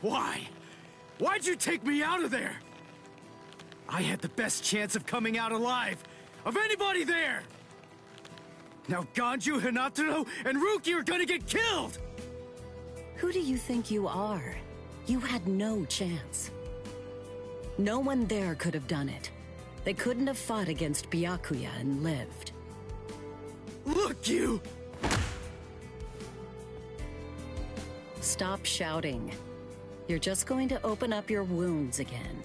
Why? Why'd you take me out of there? I had the best chance of coming out alive, of anybody there! Now Ganju, Hinataro, and Ruki are gonna get killed! Who do you think you are? You had no chance. No one there could have done it. They couldn't have fought against Byakuya and lived. Look, you! Stop shouting. You're just going to open up your wounds again.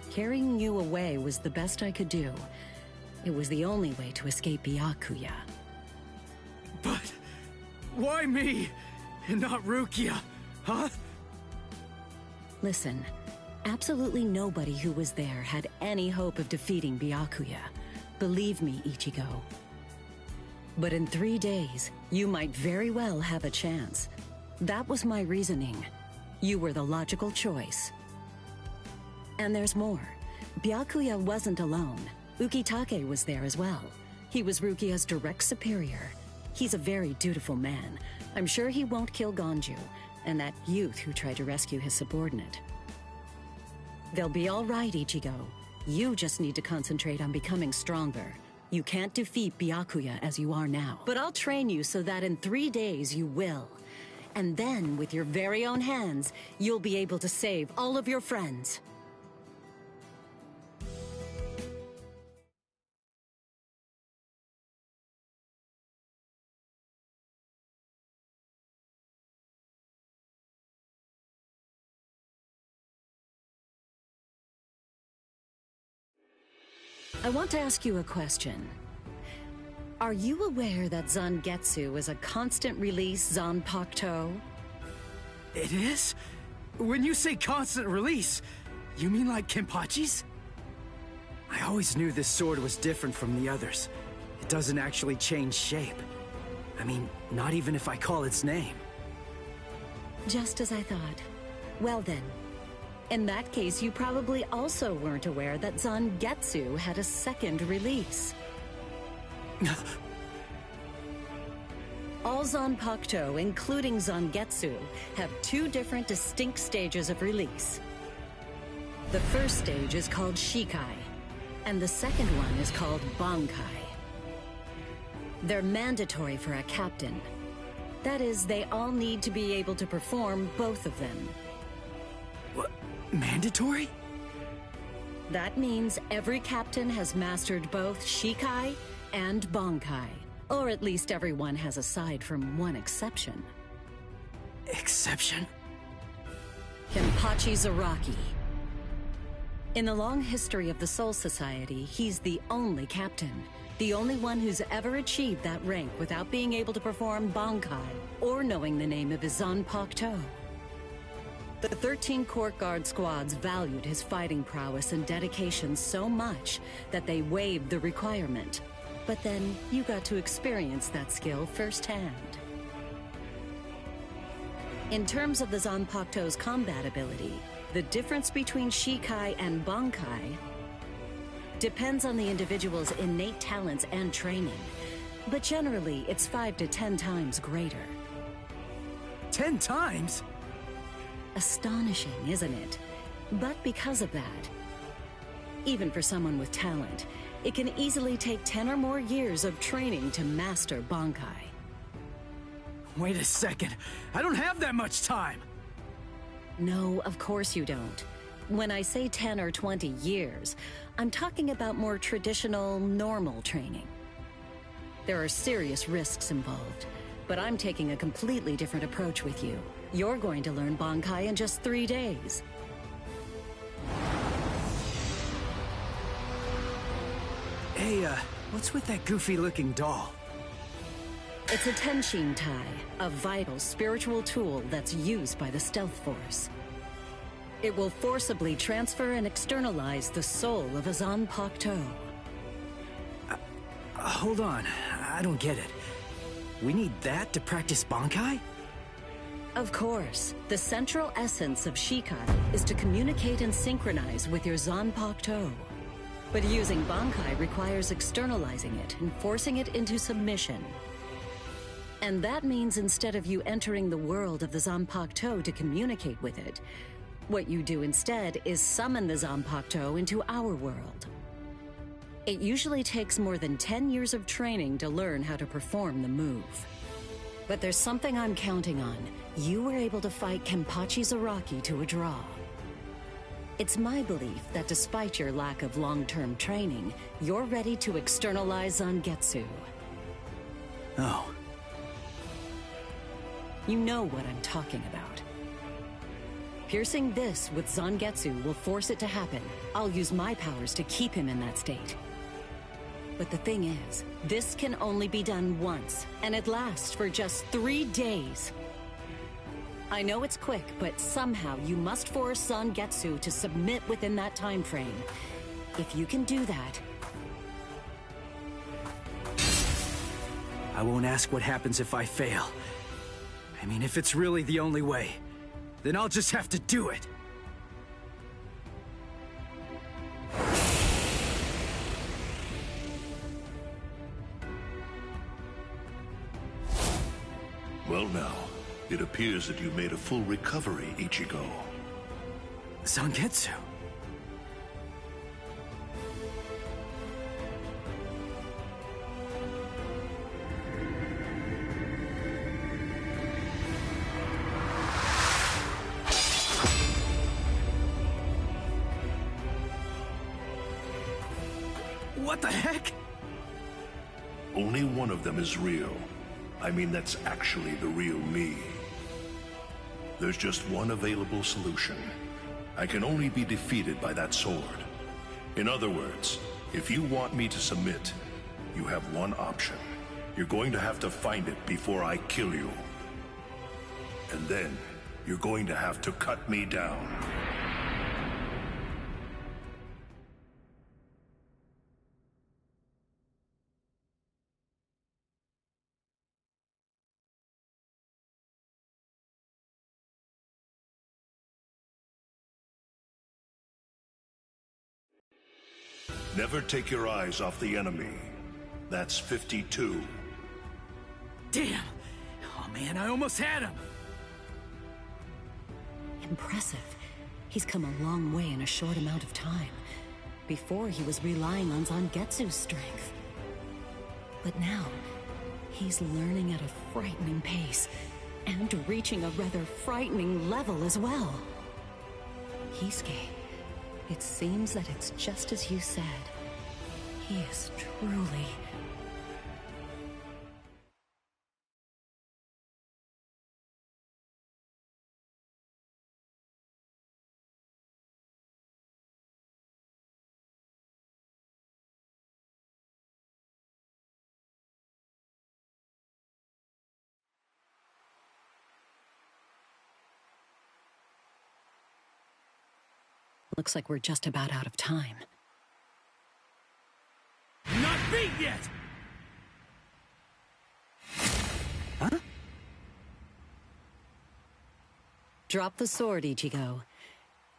Carrying you away was the best I could do. It was the only way to escape Byakuya. But why me and not Rukia, huh? Listen, absolutely nobody who was there had any hope of defeating Byakuya. Believe me, Ichigo. But in 3 days, you might very well have a chance. That was my reasoning. You were the logical choice. And there's more. Byakuya wasn't alone. Ukitake was there as well. He was Rukia's direct superior. He's a very dutiful man. I'm sure he won't kill Ganju, and that youth who tried to rescue his subordinate. They'll be all right, Ichigo. You just need to concentrate on becoming stronger. You can't defeat Byakuya as you are now. But I'll train you so that in 3 days you will. And then, with your very own hands, you'll be able to save all of your friends. I want to ask you a question. Are you aware that Zangetsu is a constant release Zanpakuto? It is? When you say constant release, you mean like Kenpachi's? I always knew this sword was different from the others. It doesn't actually change shape. I mean, not even if I call its name. Just as I thought. Well then. In that case, you probably also weren't aware that Zangetsu had a second release. All Zanpakuto, including Zangetsu, have 2 different distinct stages of release. The first stage is called Shikai, and the second one is called Bankai. They're mandatory for a captain. That is, they all need to be able to perform both of them. What? Mandatory? That means every captain has mastered both Shikai and Bankai. Or at least everyone has, aside from one exception. Exception? Kenpachi Zaraki. In the long history of the Soul Society, he's the only captain. The only one who's ever achieved that rank without being able to perform Bankai or knowing the name of his Zanpakuto. The 13 court guard squads valued his fighting prowess and dedication so much that they waived the requirement. But then you got to experience that skill firsthand. In terms of the Zanpakuto's combat ability, the difference between Shikai and Bankai depends on the individual's innate talents and training. But generally, it's 5 to 10 times greater. 10 times? Astonishing, isn't it? But because of that, even for someone with talent, it can easily take 10 or more years of training to master Bankai. Wait a second. I don't have that much time. No, of course you don't. When I say 10 or 20 years, I'm talking about more traditional, normal training. There are serious risks involved, but I'm taking a completely different approach with you. You're going to learn Bankai in just 3 days. Hey, what's with that goofy-looking doll? It's a Tenshin Tai, a vital spiritual tool that's used by the Stealth Force. It will forcibly transfer and externalize the soul of a Zanpakuto. Hold on, I don't get it. We need that to practice Bankai? Of course. The central essence of Shikai is to communicate and synchronize with your Zanpakuto. But using Bankai requires externalizing it and forcing it into submission. And that means instead of you entering the world of the Zanpakuto to communicate with it, what you do instead is summon the Zanpakuto into our world. It usually takes more than 10 years of training to learn how to perform the move. But there's something I'm counting on. You were able to fight Kenpachi Zaraki to a draw. It's my belief that despite your lack of long-term training, you're ready to externalize Zangetsu. Oh. You know what I'm talking about. Piercing this with Zangetsu will force it to happen. I'll use my powers to keep him in that state. But the thing is, this can only be done once, and it lasts for just 3 days. I know it's quick, but somehow you must force Zangetsu to submit within that time frame. If you can do that... I won't ask what happens if I fail. I mean, if it's really the only way, then I'll just have to do it. Well now, it appears that you made a full recovery, Ichigo. Zangetsu? What the heck? Only one of them is real. I mean, that's actually the real me. There's just one available solution. I can only be defeated by that sword. In other words, if you want me to submit, you have one option. You're going to have to find it before I kill you. And then, you're going to have to cut me down. Never take your eyes off the enemy. That's 52. Damn! Oh man, I almost had him! Impressive. He's come a long way in a short amount of time. Before, he was relying on Zangetsu's strength. But now, he's learning at a frightening pace, and reaching a rather frightening level as well. Kisuke, it seems that it's just as you said. He is truly... Looks like we're just about out of time. Not beat yet! Huh? Drop the sword, Ichigo.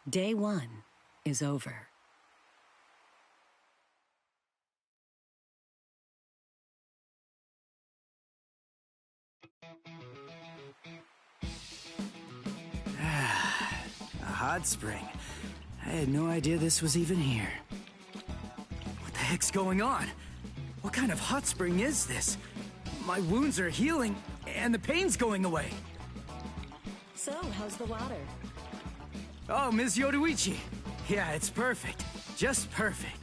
Day 1 is over. A hot spring. I had no idea this was even here. What the heck's going on? What kind of hot spring is this? My wounds are healing, and the pain's going away. So, how's the water? Oh, Ms. Yoruichi. Yeah, it's perfect. Just perfect.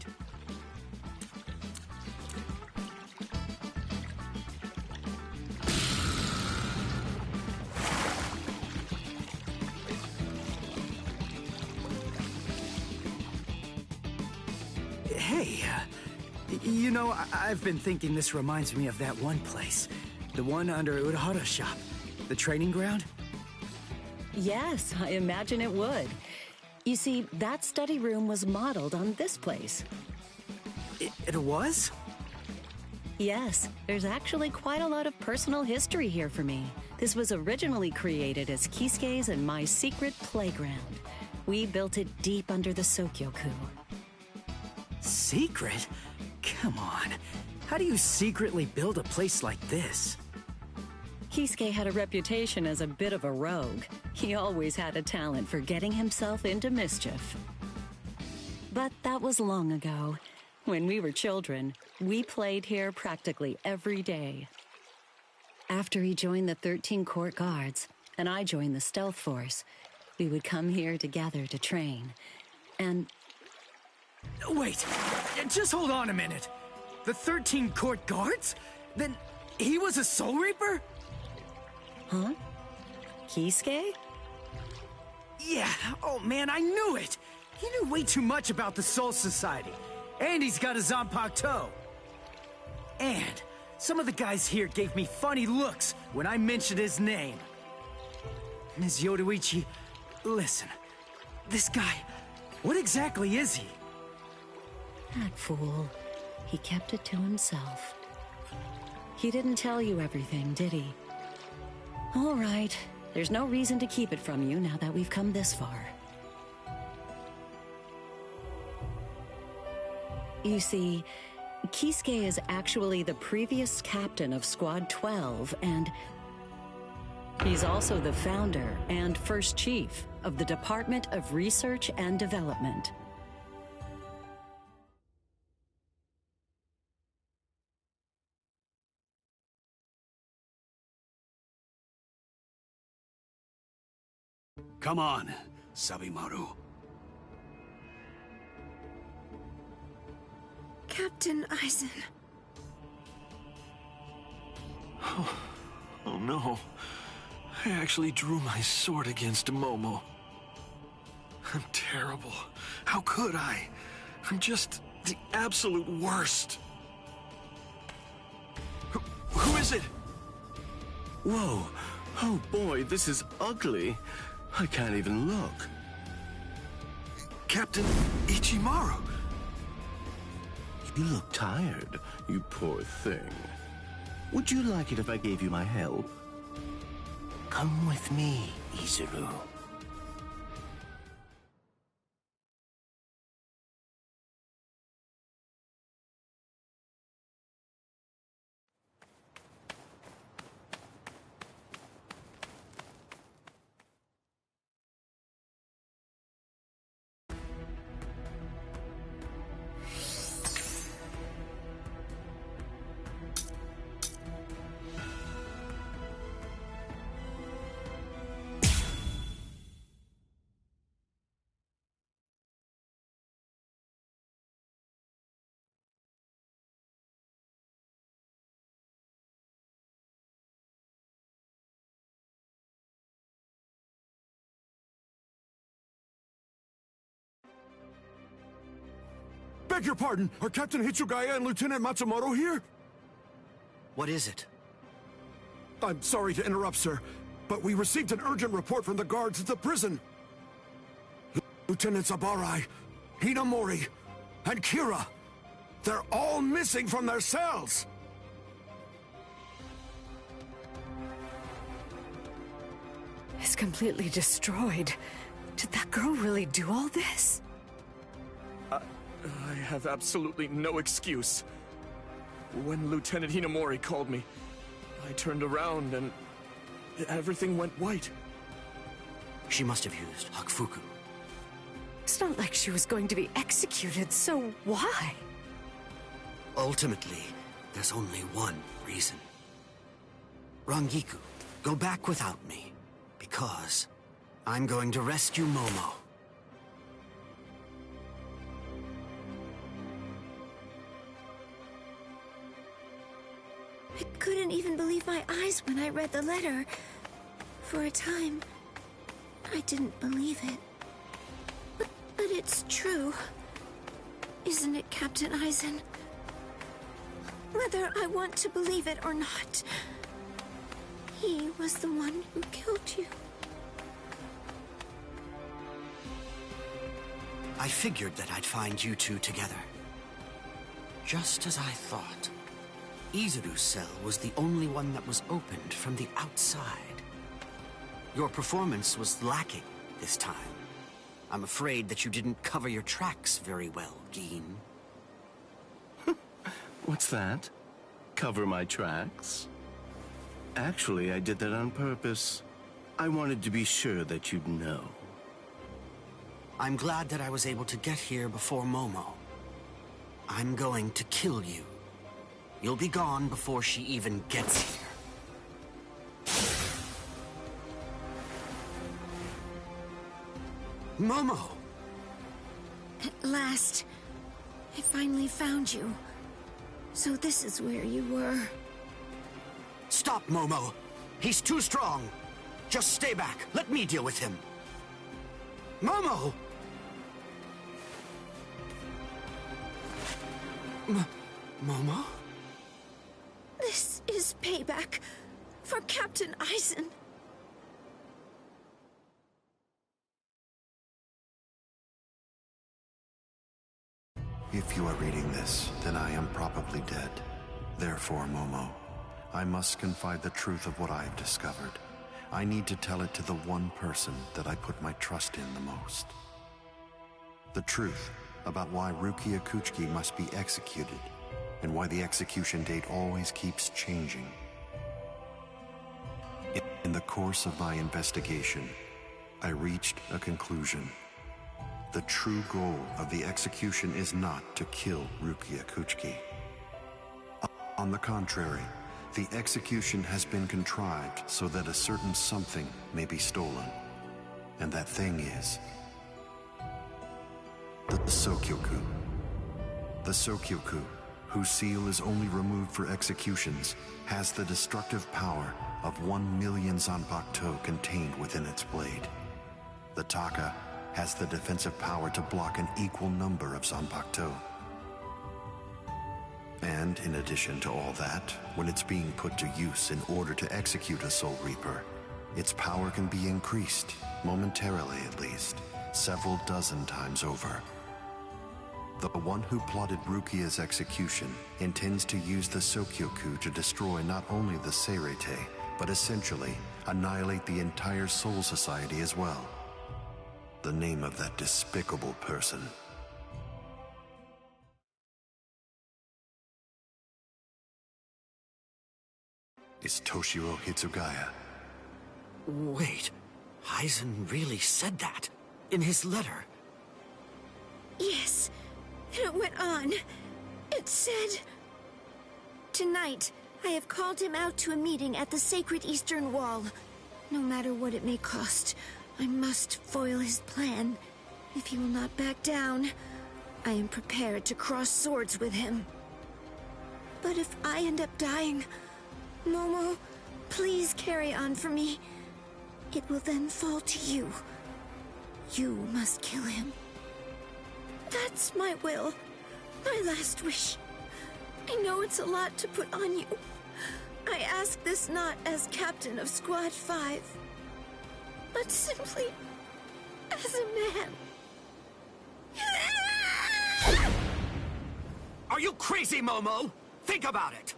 Hey, you know, I've been thinking this reminds me of that one place. The one under Urahara's shop. The training ground? Yes, I imagine it would. You see, that study room was modeled on this place. It was? Yes, there's actually quite a lot of personal history here for me. This was originally created as Kisuke's and my secret playground. We built it deep under the Sokyoku. Secret? Come on. How do you secretly build a place like this? Kisuke had a reputation as a bit of a rogue. He always had a talent for getting himself into mischief. But that was long ago. When we were children, we played here practically every day. After he joined the 13 Court Guards, and I joined the Stealth Force, we would come here together to train. And... Wait, just hold on a minute. The 13 Court Guards? Then he was a Soul Reaper? Huh? Kisuke? Yeah, oh man, I knew it! He knew way too much about the Soul Society. And he's got a Zanpakuto. And some of the guys here gave me funny looks when I mentioned his name. Ms. Yoruichi, listen. This guy, what exactly is he? That fool. He kept it to himself. He didn't tell you everything, did he? All right. There's no reason to keep it from you now that we've come this far. You see, Kisuke is actually the previous captain of Squad 12, and he's also the founder and first chief of the Department of Research and Development. Come on, Sabimaru. Captain Aizen. Oh no. I actually drew my sword against Momo. I'm terrible. How could I? I'm just the absolute worst. Who is it? Whoa. Oh boy, this is ugly. I can't even look. Captain Ichimaru. You look tired, you poor thing. Would you like it if I gave you my help? Come with me, Izuru. Beg your pardon, are Captain Hitsugaya and Lieutenant Matsumoto here? What is it? I'm sorry to interrupt, sir, but we received an urgent report from the guards at the prison. Lieutenant Zabarai, Hinamori, and Kira, they're all missing from their cells! Is completely destroyed. Did that girl really do all this? I have absolutely no excuse. When Lieutenant Hinamori called me, I turned around and everything went white. She must have used Hakufuku. It's not like she was going to be executed, so why? Ultimately, there's only one reason. Rangiku, go back without me, because I'm going to rescue Momo. I couldn't even believe my eyes when I read the letter. For a time, I didn't believe it. But it's true. Isn't it, Captain Aizen? Whether I want to believe it or not, he was the one who killed you. I figured that I'd find you two together. Just as I thought. Izuru's cell was the only one that was opened from the outside. Your performance was lacking this time. I'm afraid that you didn't cover your tracks very well, Gin. What's that? Cover my tracks? Actually, I did that on purpose. I wanted to be sure that you'd know. I'm glad that I was able to get here before Momo. I'm going to kill you. You'll be gone before she even gets here. Momo! At last, I finally found you. So this is where you were. Stop, Momo! He's too strong! Just stay back. Let me deal with him. Momo! Momo? This is payback for Captain Eisen. If you are reading this, then I am probably dead. Therefore, Momo, I must confide the truth of what I have discovered. I need to tell it to the one person that I put my trust in the most. The truth about why Rukia Kuchiki must be executed, and why the execution date always keeps changing. In the course of my investigation, I reached a conclusion. The true goal of the execution is not to kill Rukia Kuchiki. On the contrary, the execution has been contrived so that a certain something may be stolen. And that thing is the Sokyoku. The Sokyoku, whose seal is only removed for executions, has the destructive power of 1 million Zanpakuto contained within its blade. The Taka has the defensive power to block an equal number of Zanpakuto. And in addition to all that, when it's being put to use in order to execute a Soul Reaper, its power can be increased, momentarily at least, several dozen times over. The one who plotted Rukia's execution intends to use the Sokyoku to destroy not only the Seirete, but essentially annihilate the entire Soul Society as well. The name of that despicable person is Toshiro Hitsugaya. Wait, Eisen really said that? In his letter? Yes, and it went on. It said... Tonight, I have called him out to a meeting at the Sacred Eastern Wall. No matter what it may cost, I must foil his plan. If he will not back down, I am prepared to cross swords with him. But if I end up dying, Momo, please carry on for me. It will then fall to you. You must kill him. That's my will. My last wish. I know it's a lot to put on you. I ask this not as captain of Squad 5, but simply as a man. Are you crazy, Momo? Think about it.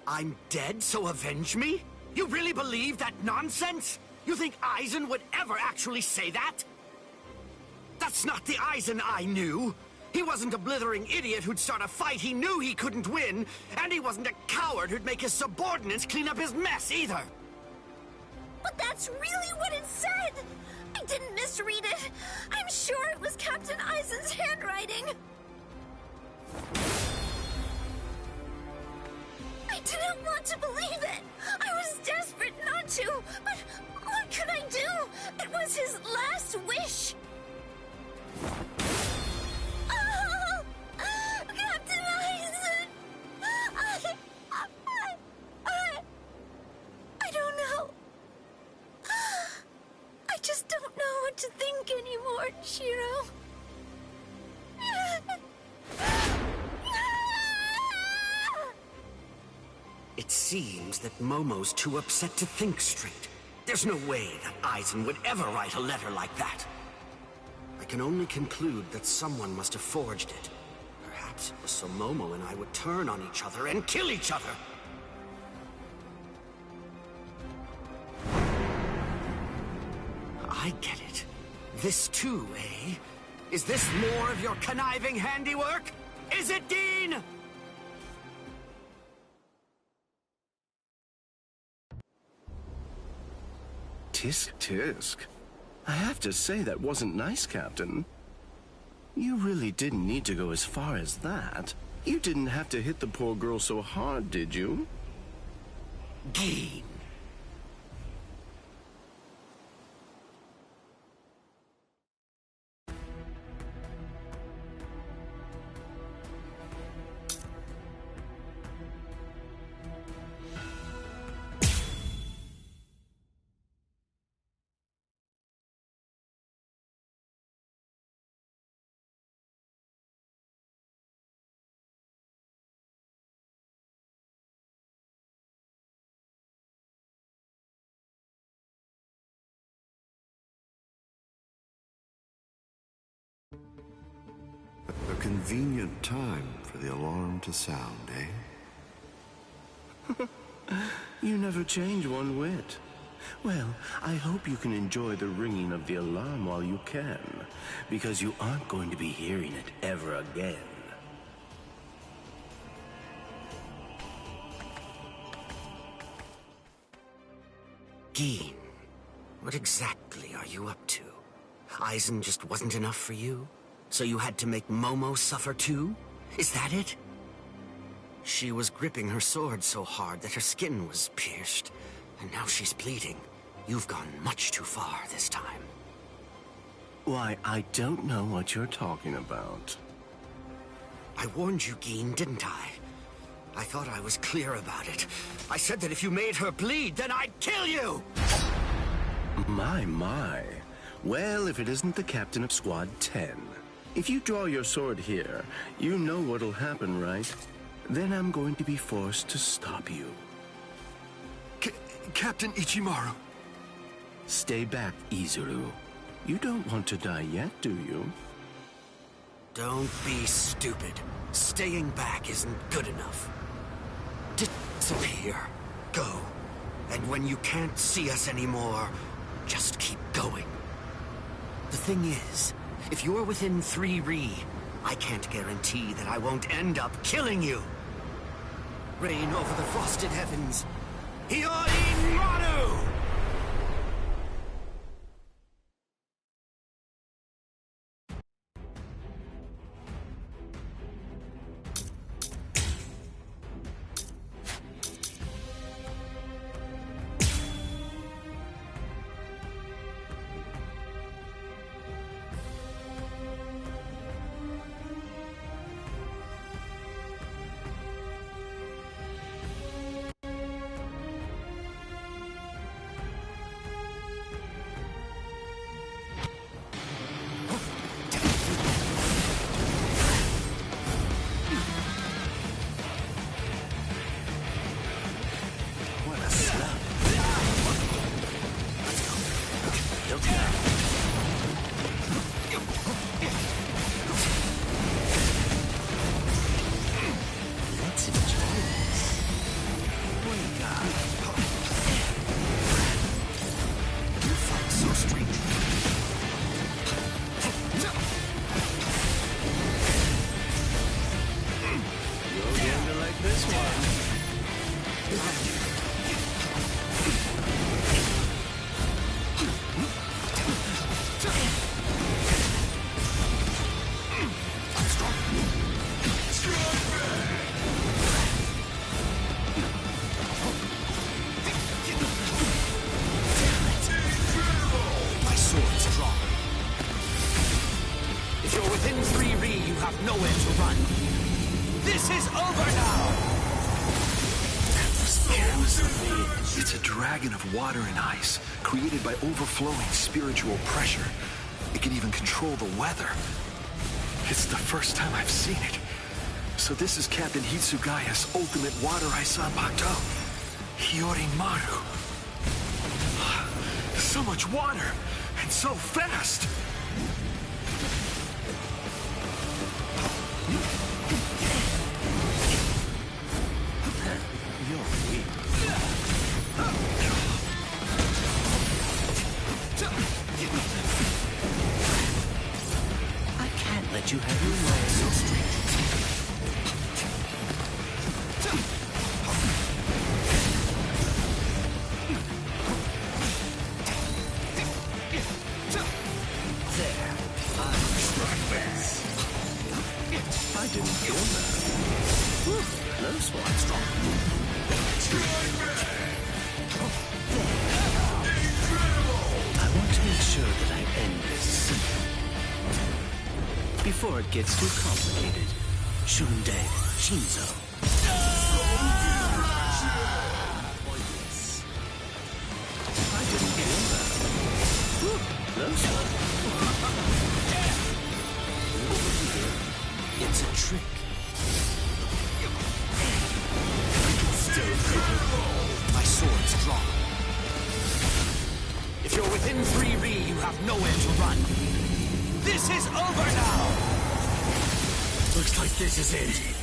I'm dead, so avenge me? You really believe that nonsense? You think Eisen would ever actually say that? That's not the Eisen I knew. He wasn't a blithering idiot who'd start a fight he knew he couldn't win, and he wasn't a coward who'd make his subordinates clean up his mess either. But that's really what it said! I didn't misread it. I'm sure it was Captain Eisen's handwriting. I didn't want to believe it. I was desperate not to, but what could I do? It was his last wish. Oh, Captain Eisen! I don't know. I just don't know what to think anymore, Shiro. It seems that Momo's too upset to think straight. There's no way that Eisen would ever write a letter like that. I can only conclude that someone must have forged it. Perhaps it was so Momo and I would turn on each other and kill each other. I get it. This too, eh? Is this more of your conniving handiwork? Is it, Dean? tisk tisk. I have to say that wasn't nice, Captain. You really didn't need to go as far as that. You didn't have to hit the poor girl so hard, did you? Geen. A convenient time for the alarm to sound, eh? You never change one whit. Well, I hope you can enjoy the ringing of the alarm while you can, because you aren't going to be hearing it ever again. Geen, what exactly are you up to? Eisen just wasn't enough for you? So you had to make Momo suffer too? Is that it? She was gripping her sword so hard that her skin was pierced, and now she's bleeding. You've gone much too far this time. Why, I don't know what you're talking about. I warned you, Geen, didn't I? I thought I was clear about it. I said that if you made her bleed, then I'd kill you! My. Well, if it isn't the captain of Squad 10. If you draw your sword here, you know what'll happen, right? Then I'm going to be forced to stop you. Captain Ichimaru. Stay back, Izuru. You don't want to die yet, do you? Don't be stupid. Staying back isn't good enough. Disappear. Go. And when you can't see us anymore, just keep going. The thing is, if you're within 3 Ri, I can't guarantee that I won't end up killing you. Reign over the frosted heavens. Hiyori Maru! Water and ice, created by overflowing spiritual pressure. It can even control the weather. It's the first time I've seen it. So this is Captain Hitsugaya's ultimate water ice Zanpakuto. Hiyori Maru. So much water, and so fast! You have your way. So strange. I want to make sure that I end this before it gets too complicated. Shunde Shinzo. I didn't feel that. Close. It's a trick. My sword's drawn. If you're within 3B, you have nowhere to run. This is over now! Looks like this is it.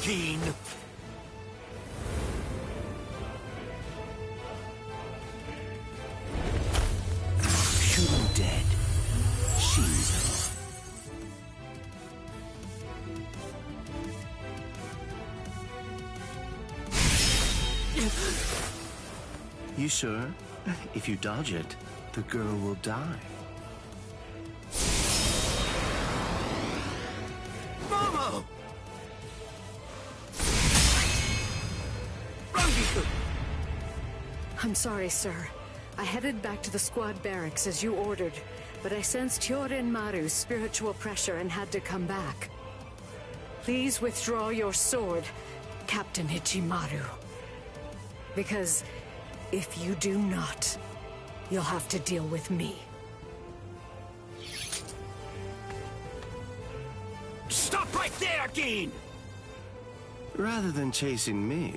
Keen. Shoot him dead. Shinzo. You sure? If you dodge it, the girl will die. Momo! I'm sorry, sir. I headed back to the squad barracks as you ordered, but I sensed Hyorin Maru's spiritual pressure and had to come back. Please withdraw your sword, Captain Ichimaru. Because if you do not, you'll have to deal with me. Stop right there, Geen! Rather than chasing me,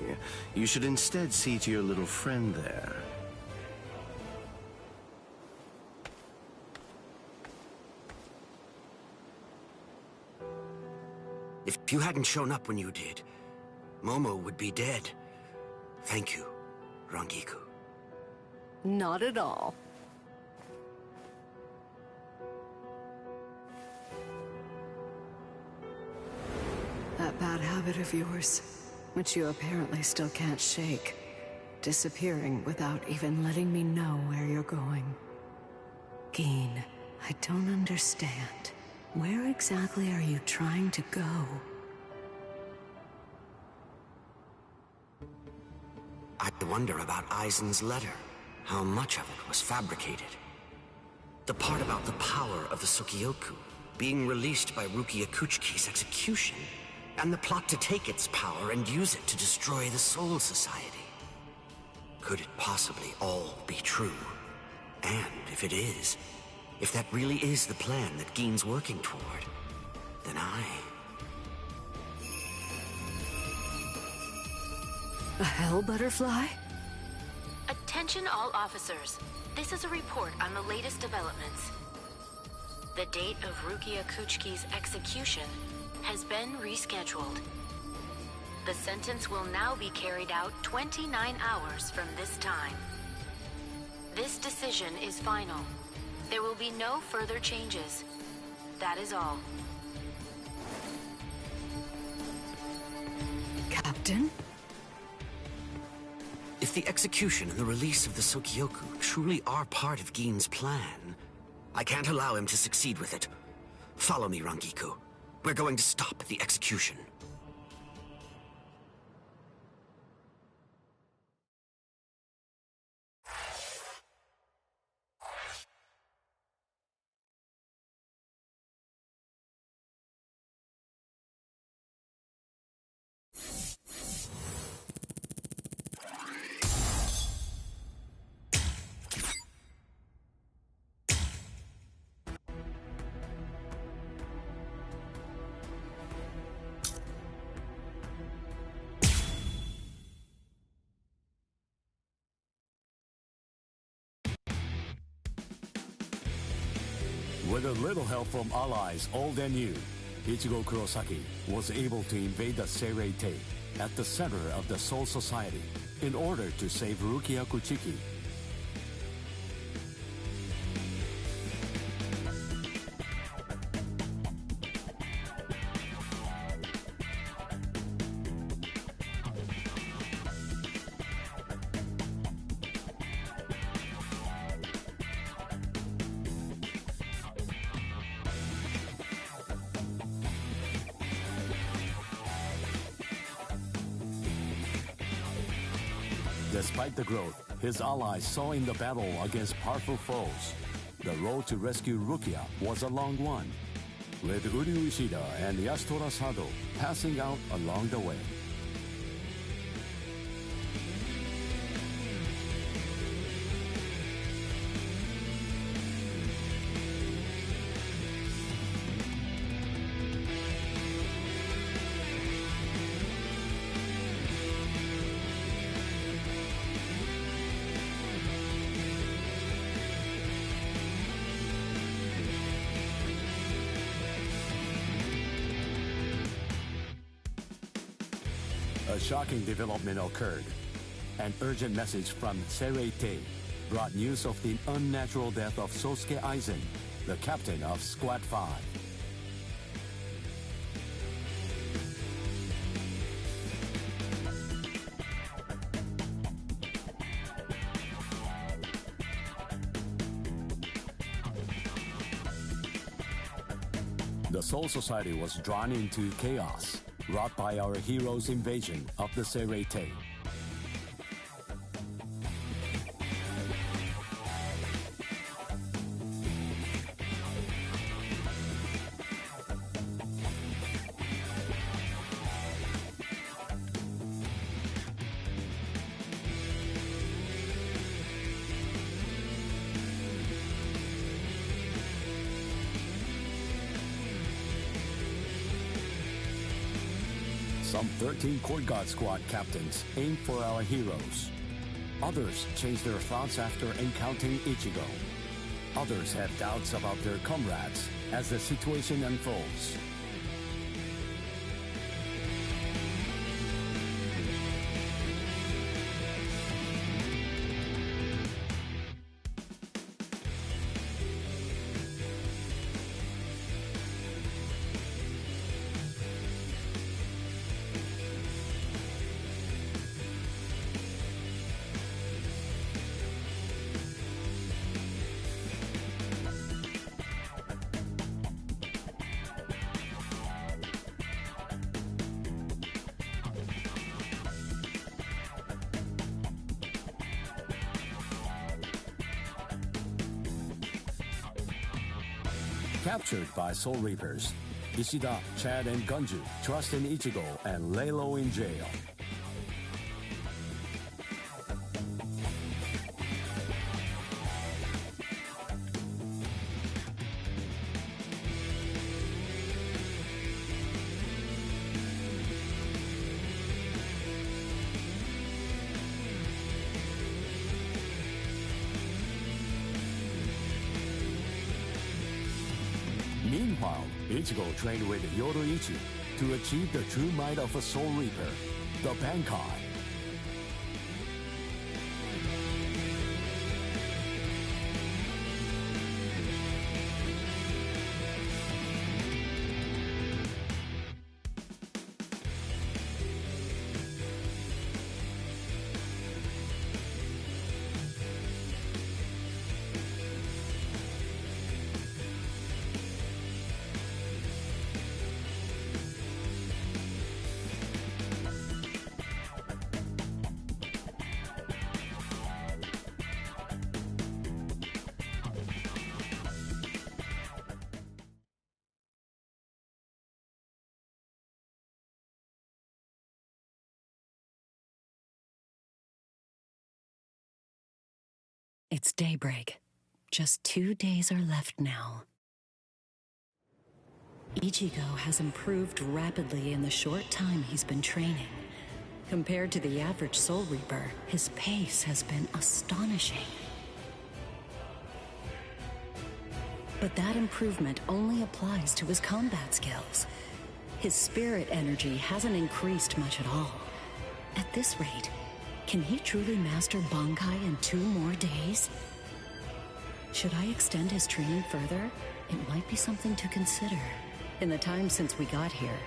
you should instead see to your little friend there. If you hadn't shown up when you did, Momo would be dead. Thank you, Rangiku. Not at all. That bad habit of yours, which you apparently still can't shake. Disappearing without even letting me know where you're going. Geen, I don't understand. Where exactly are you trying to go? I wonder about Aizen's letter. How much of it was fabricated? The part about the power of the Sukioku being released by Rukia Kuchiki's execution, and the plot to take its power and use it to destroy the Soul Society. Could it possibly all be true? And if it is, if that really is the plan that Geen's working toward, then A hell butterfly? Attention all officers. This is a report on the latest developments. The date of Rukia Kuchiki's execution has been rescheduled. The sentence will now be carried out 29 hours from this time. This decision is final. There will be no further changes. That is all. Captain? If the execution and the release of the Sukioku truly are part of Geen's plan, I can't allow him to succeed with it. Follow me, Rangiku. We're going to stop the execution. With a little help from allies old and new, Ichigo Kurosaki was able to invade the Seirei-tei at the center of the Soul Society in order to save Rukia Kuchiki. Despite the growth his allies saw in the battle against powerful foes, the road to rescue Rukia was a long one, with Uryu Ishida and Yasutora Sado passing out along the way. A shocking development occurred. An urgent message from Seirei-tei brought news of the unnatural death of Sosuke Aizen, the captain of Squad 5. The Soul Society was drawn into chaos wrought by our hero's invasion of the Seirei-tei. Some 13 Court Guard Squad captains aimed for our heroes. Others changed their thoughts after encountering Ichigo. Others had doubts about their comrades as the situation unfolds. Captured by Soul Reapers, Ishida, Chad, and Gunju trust in Ichigo and lay low in jail. Meanwhile, Ichigo trained with Yoruichi to achieve the true might of a Soul Reaper, the Bankai. It's daybreak. Just 2 days are left now. Ichigo has improved rapidly in the short time he's been training. Compared to the average Soul Reaper, his pace has been astonishing. But that improvement only applies to his combat skills. His spirit energy hasn't increased much at all. At this rate, can he truly master Bankai in 2 more days? Should I extend his training further? It might be something to consider. In the time since we got here,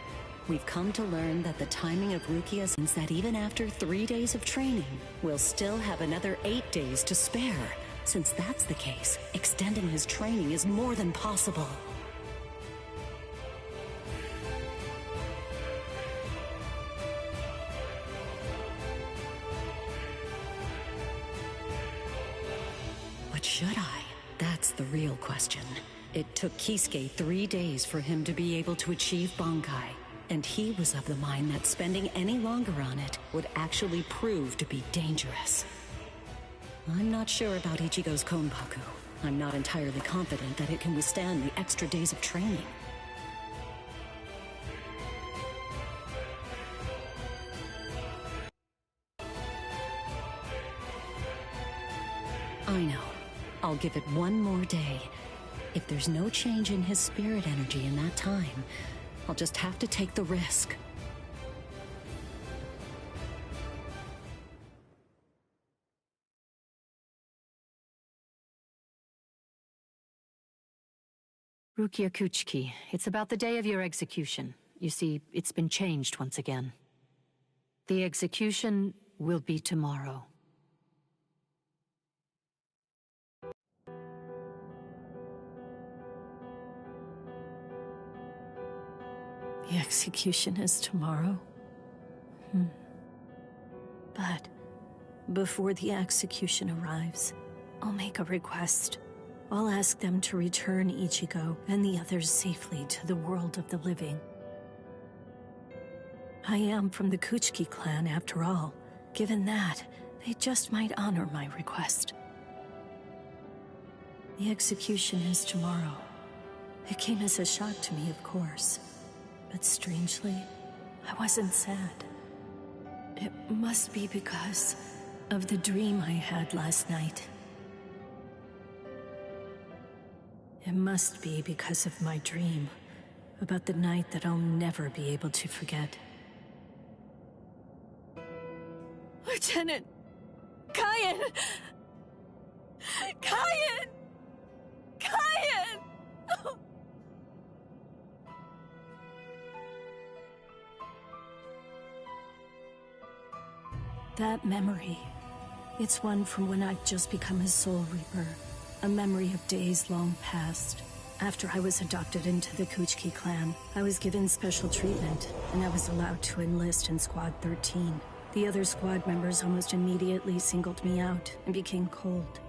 we've come to learn that the timing of Rukia means that even after 3 days of training, we'll still have another 8 days to spare. Since that's the case, extending his training is more than possible. But should I? That's the real question. It took Kisuke 3 days for him to be able to achieve Bankai, and he was of the mind that spending any longer on it would actually prove to be dangerous. I'm not sure about Ichigo's Konbaku. I'm not entirely confident that it can withstand the extra days of training. I know. I'll give it 1 more day. If there's no change in his spirit energy in that time, I'll just have to take the risk. Rukia Kuchiki, it's about the day of your execution. You see, it's been changed once again. The execution will be tomorrow. The execution is tomorrow? But before the execution arrives, I'll make a request. I'll ask them to return Ichigo and the others safely to the world of the living. I am from the Kuchiki clan after all. Given that, they just might honor my request. The execution is tomorrow. It came as a shock to me, of course. But strangely, I wasn't sad. It must be because of the dream I had last night. It must be because of my dream about the night that I'll never be able to forget. Lieutenant! Kyan! Kyan! Kyan! Oh. That memory, it's one from when I'd just become a Soul Reaper. A memory of days long past. After I was adopted into the Kuchiki clan, I was given special treatment, and I was allowed to enlist in Squad 13. The other squad members almost immediately singled me out and became cold.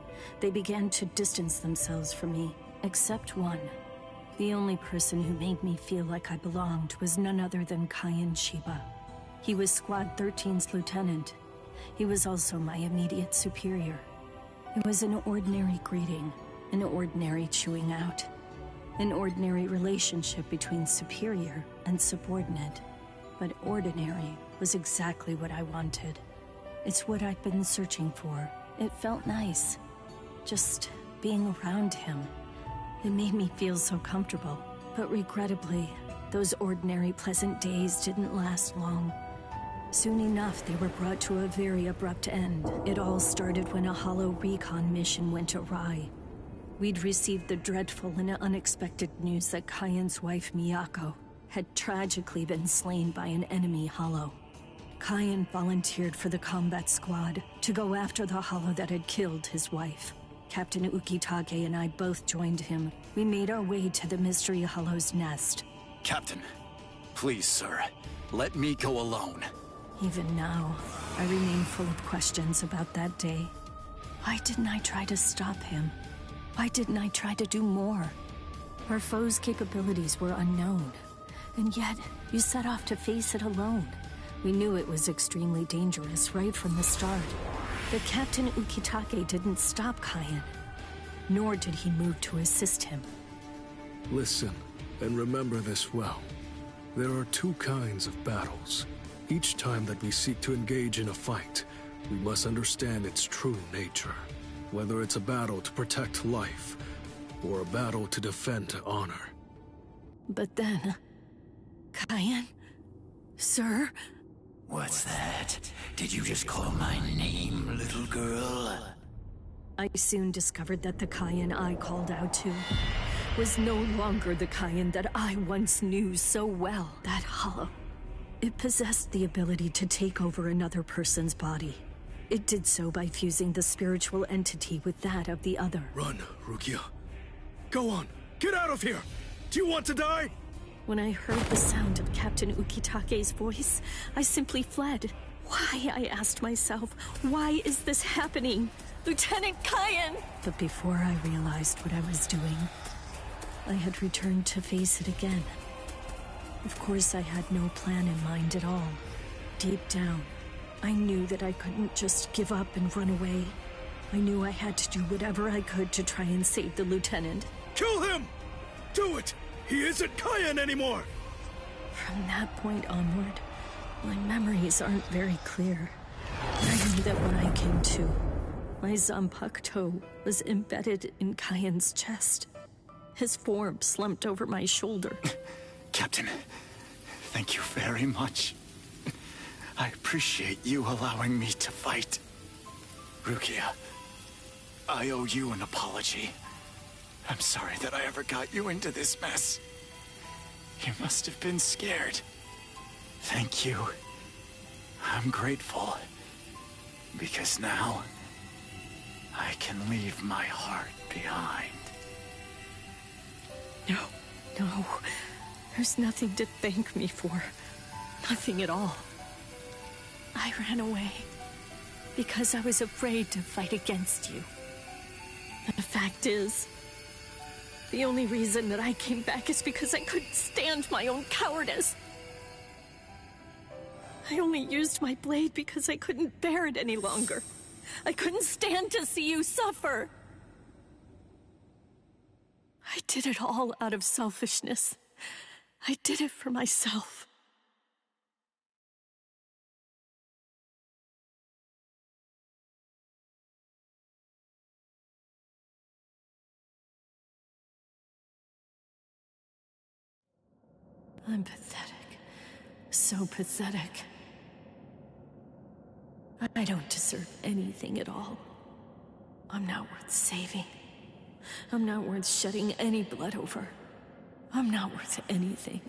They began to distance themselves from me, except one. The only person who made me feel like I belonged was none other than Kyan Shiba. He was Squad 13's lieutenant. He was also my immediate superior. It was an ordinary greeting, an ordinary chewing out, an ordinary relationship between superior and subordinate. But ordinary was exactly what I wanted. It's what I'd been searching for. It felt nice, just being around him. It made me feel so comfortable. But regrettably, those ordinary pleasant days didn't last long. Soon enough, they were brought to a very abrupt end. It all started when a hollow recon mission went awry. We'd received the dreadful and unexpected news that Kyan's wife, Miyako, had tragically been slain by an enemy hollow. Kyan volunteered for the combat squad to go after the hollow that had killed his wife. Captain Ukitage and I both joined him. We made our way to the Mystery Hollow's nest. Captain, please, sir, let me go alone. Even now, I remain full of questions about that day. Why didn't I try to stop him? Why didn't I try to do more? Our foe's capabilities were unknown, and yet you set off to face it alone. We knew it was extremely dangerous right from the start. But Captain Ukitage didn't stop Kyan, nor did he move to assist him. Listen, and remember this well. There are 2 kinds of battles. Each time that we seek to engage in a fight, we must understand its true nature. Whether it's a battle to protect life, or a battle to defend honor. But then... Cayenne? Sir? What's that? Did you just call my name, little girl? I soon discovered that the Cayenne I called out to was no longer the Cayenne that I once knew so well. That hollow. It possessed the ability to take over another person's body. It did so by fusing the spiritual entity with that of the other. Run, Rukia. Go on, get out of here! Do you want to die? When I heard the sound of Captain Ukitake's voice, I simply fled. Why, I asked myself, why is this happening? Lieutenant Cayenne! But before I realized what I was doing, I had returned to face it again. Of course, I had no plan in mind at all. Deep down, I knew that I couldn't just give up and run away. I knew I had to do whatever I could to try and save the lieutenant. Kill him! Do it! He isn't Cayenne anymore! From that point onward, my memories aren't very clear. I knew that when I came to, my Zanpakuto toe was embedded in Cayenne's chest. His form slumped over my shoulder. Captain, thank you very much. I appreciate you allowing me to fight. Rukia, I owe you an apology. I'm sorry that I ever got you into this mess. You must have been scared. Thank you. I'm grateful. Because now, I can leave my heart behind. No. There's nothing to thank me for. Nothing at all. I ran away because I was afraid to fight against you. The fact is, the only reason that I came back is because I couldn't stand my own cowardice. I only used my blade because I couldn't bear it any longer. I couldn't stand to see you suffer. I did it all out of selfishness. I did it for myself. I'm pathetic. So pathetic. I don't deserve anything at all. I'm not worth saving. I'm not worth shedding any blood over. I'm not worth anything.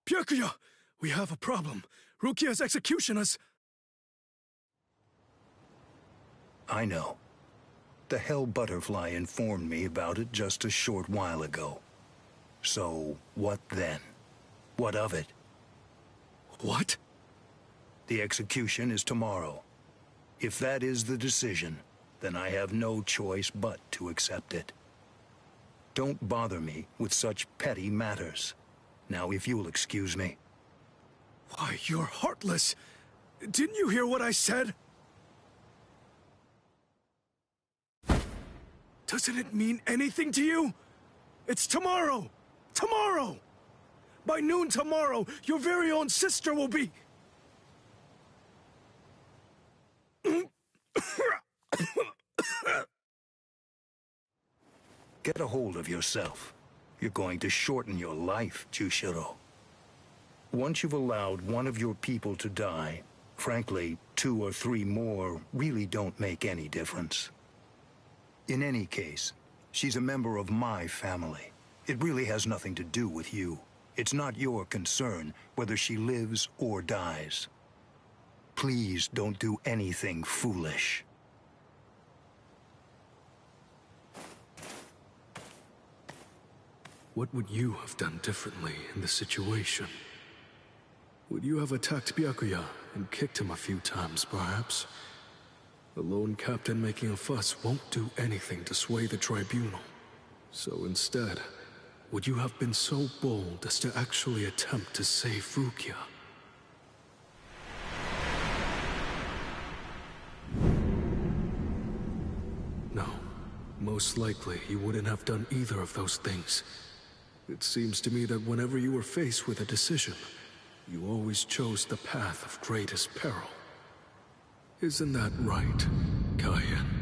Byakuya! We have a problem. Rukia's execution is... I know. The Hell Butterfly informed me about it just a short while ago. So, what then? What of it? What? The execution is tomorrow. If that is the decision, then I have no choice but to accept it. Don't bother me with such petty matters. Now, if you'll excuse me. Why, you're heartless. Didn't you hear what I said? Doesn't it mean anything to you? It's tomorrow! Tomorrow! By noon tomorrow, your very own sister will be... Get a hold of yourself. You're going to shorten your life, Jushiro. Once you've allowed one of your people to die, frankly, 2 or 3 more really don't make any difference. In any case, she's a member of my family. It really has nothing to do with you. It's not your concern whether she lives or dies. Please don't do anything foolish. What would you have done differently in this situation? Would you have attacked Byakuya and kicked him a few times, perhaps? The lone captain making a fuss won't do anything to sway the tribunal. So instead, would you have been so bold as to actually attempt to save Rukia? No. most likely you wouldn't have done either of those things. It seems to me that whenever you were faced with a decision, you always chose the path of greatest peril. Isn't that right, Cayenne?